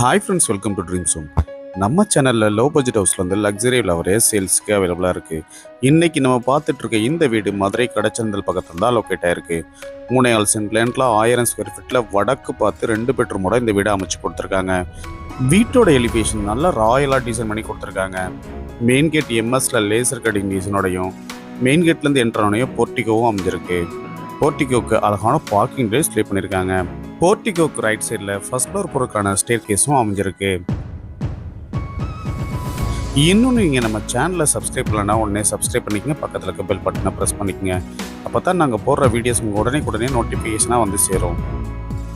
Hi friends, welcome to dream home. நம்ம சேனலில் low budget ஹவுஸில் வந்து லக்ஸரி லவரே சேல்ஸுக்கு அவைலபிளாக இருக்குது. இன்றைக்கி நம்ம பார்த்துட்ருக்க இந்த வீடு மதுரை கடச்சந்தல் பக்கத்தில் தான் லொக்கேட் ஆகிருக்கு. 3.5 சென்ட் லேண்டில் 1000 ஸ்கொயர் ஃபீட்டில் வடக்கு பார்த்து 2 பெட்ரூமோட இந்த வீடை அமைச்சு கொடுத்துருக்காங்க. வீட்டோட எலிவேஷன் நல்லா ராயலாக டிசைன் பண்ணி கொடுத்துருக்காங்க. மெயின் கேட் எம்எஸ்ல லேசர் கட்டிங் டிசைனோடையும் மெயின் கேட்லேருந்து என்ட்ரானோடையும் போர்ட்டிகோவும் அமைஞ்சிருக்கு. போர்ட்டிகோக்கு அழகான பார்க்கிங் பிளேஸ் ப்ளே பண்ணியிருக்காங்க. போர்ட்டிகோக்கு ரைட் சைடில் ஃபர்ஸ்ட் ஃப்ளோர் போகிறதுக்கான ஸ்டேர் கேஸும் அமைஞ்சிருக்கு. இன்னும் நீங்கள் நம்ம சேனலை சப்ஸ்கிரைப் பண்ணலன்னா உடனே சப்ஸ்கிரைப் பண்ணிக்கங்க, பக்கத்தில் இருக்க பெல் பட்டனை ப்ரெஸ் பண்ணிக்கங்க. அப்போ தான் நாங்கள் போடுற வீடியோஸ் உங்கள் உடனே நோட்டிஃபிகேஷனாக வந்து சேரும்.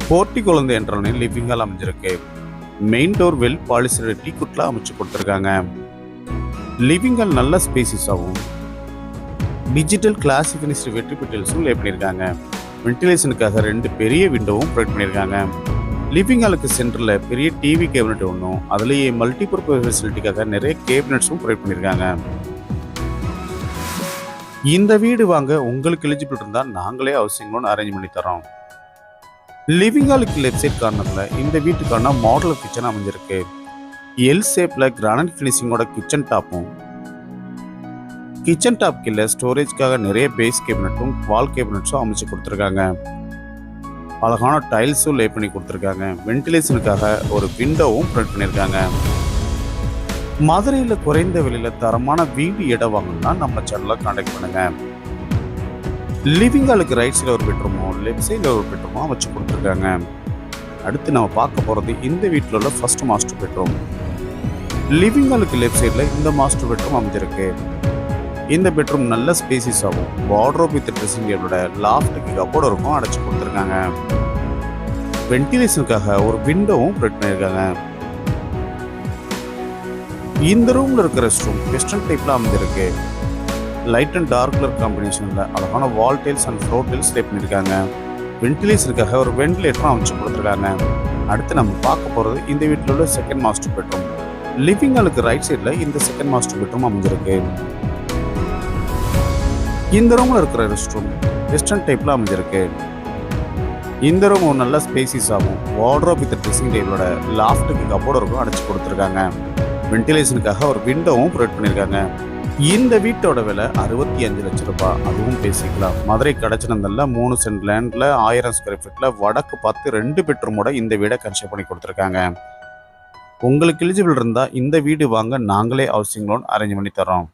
போர்ட்டிகோலேருந்து என்ட்ரானே லிவிங் ஹால் அமைஞ்சிருக்கு. மெயின் டோர் வெல் பாலிஸ்டர் டீக்குட்டில் அமைச்சு கொடுத்துருக்காங்க. லிவிங் ஹால் நல்ல ஸ்பேசிஸாகவும் டிஜிட்டல் கிளாஸ் ஃபினிஷ்டு வெற்றி பெட்டில்ஸும் லே பண்ணியிருக்காங்க. வென்டிலேஷனுக்காக 2 பெரிய விண்டோவும் ப்ரொவைட் பண்ணியிருக்காங்க. லிவிங் ஹாலுக்கு சென்டரில் பெரிய டிவி கேபினெட் ஒன்றும் அதுலேயே மல்டிபர்பஸ் ஃபெசிலிட்டிக்காக நிறைய கேபினெட்ஸும் ப்ரொவைட் பண்ணியிருக்காங்க. இந்த வீடு வாங்க உங்களுக்கு எலிஜிபிள் இருந்தால் நாங்களே ஹவுசிங் லோன் அரேஞ்ச் பண்ணி தரோம். லிவிங் ஹாலுக்கு லெஃப்ட் சைட் கார்னரில் இந்த வீட்டுக்கான மாடல் கிச்சன் அமைஞ்சிருக்கு. எல் ஷேப்பில் கிரானைட் ஃபினிஷிங்கோட கிச்சன் டாப்பும் கிச்சன் டாப் கீழே ஸ்டோரேஜ்க்காக நிறைய பேஸ் கேபினட்டும் வால் கேபினட்ஸும் அமைச்சு கொடுத்துருக்காங்க. அழகான டைல்ஸும் லே பண்ணி கொடுத்துருக்காங்க. வென்டிலேஷனுக்காக ஒரு விண்டோவும் ப்ரொவைட் பண்ணியிருக்காங்க. மதுரையில் குறைந்த விலையில் தரமான வீடு இடம் வாங்கணும்னா நம்ம சேனலை கான்டாக்ட் பண்ணுங்க. லிவிங் ஹாலுக்கு ரைட் சைடில் ஒரு பெட்ரூமும் லெஃப்ட் சைடில் ஒரு பெட்ரூமும் அமைச்சு கொடுத்துருக்காங்க. அடுத்து நம்ம பார்க்க போகிறது இந்த வீட்டில் உள்ள ஃபர்ஸ்ட் மாஸ்டர் பெட்ரூம். லிவிங் ஹாலுக்கு லெஃப்ட் சைடில் இந்த மாஸ்டர் பெட்ரூம் அமைஞ்சிருக்கு. இந்த பெட்ரூம் நல்ல ஸ்பேசிஸ் ஆகும். வார்ட்ரோப் வித் ட்ரெஸ்ஸிங் டேபிளோட லாஃப்ட்டுக்கு கப்போர்டு இருக்கும் அடைச்சு கொடுத்துருக்காங்க. வென்டிலேஷனுக்காக ஒரு விண்டோவும் ப்ரொவைட் பண்ணியிருக்காங்க. இந்த ரூமில் இருக்கிற ரெஸ்ட் ரூம் வெஸ்டர்ன் டைப்பில் அமைஞ்சிருக்கு. லைட் அண்ட் டார்க் கலர் காம்பினேஷனில் அழகான வால் டைல்ஸ் அண்ட் ஃப்ளோர் டைல்ஸ் லே பண்ணியிருக்காங்க. வென்டிலேஷனுக்காக ஒரு வென்டிலேட்டரும் அமைச்சு கொடுத்துருக்காங்க. அடுத்து நம்ம பார்க்க போகிறது இந்த வீட்டில் உள்ள செகண்ட் மாஸ்டர் பெட்ரூம். லிவிங் ஹாலுக்கு ரைட் சைடில் இந்த செகண்ட் மாஸ்டர் பெட்ரூம் அமைஞ்சிருக்கு. இந்த ரூமில் இருக்கிற ரெஸ்ட் ரூம் வெஸ்டர்ன் டைப்பில் அமைஞ்சிருக்கு. இந்த ரூம் ஒரு நல்ல ஸ்பேசிஸ் ஆகும். வார்ட்ரோப் வித் ட்ரெஸ்ஸிங் டேபிளோட லாஃப்ட்டுக்கு கப்போர்டு இருக்கும் அடைச்சு கொடுத்துருக்காங்க. வென்டிலேஷனுக்காக ஒரு விண்டோவும் ப்ரொவைட் பண்ணியிருக்காங்க. இந்த வீட்டோட விலை 65 லட்சம் ரூபாய். அதுவும் பேசிக்கலாம். மதுரை கடச்சனந்தல்ல 3 சென்ட் லேண்டில் 1000 ஸ்கொயர் ஃபீட்டில் வடக்கு பார்த்து 2 பெட்ரூமோட இந்த வீடை கன்ஸ்ட்ரக்ட் பண்ணி கொடுத்துருக்காங்க. உங்களுக்கு எலிஜிபிள் இருந்தால் இந்த வீடு வாங்க நாங்களே ஹவுசிங் லோன் அரேஞ்ச் பண்ணி தரோம்.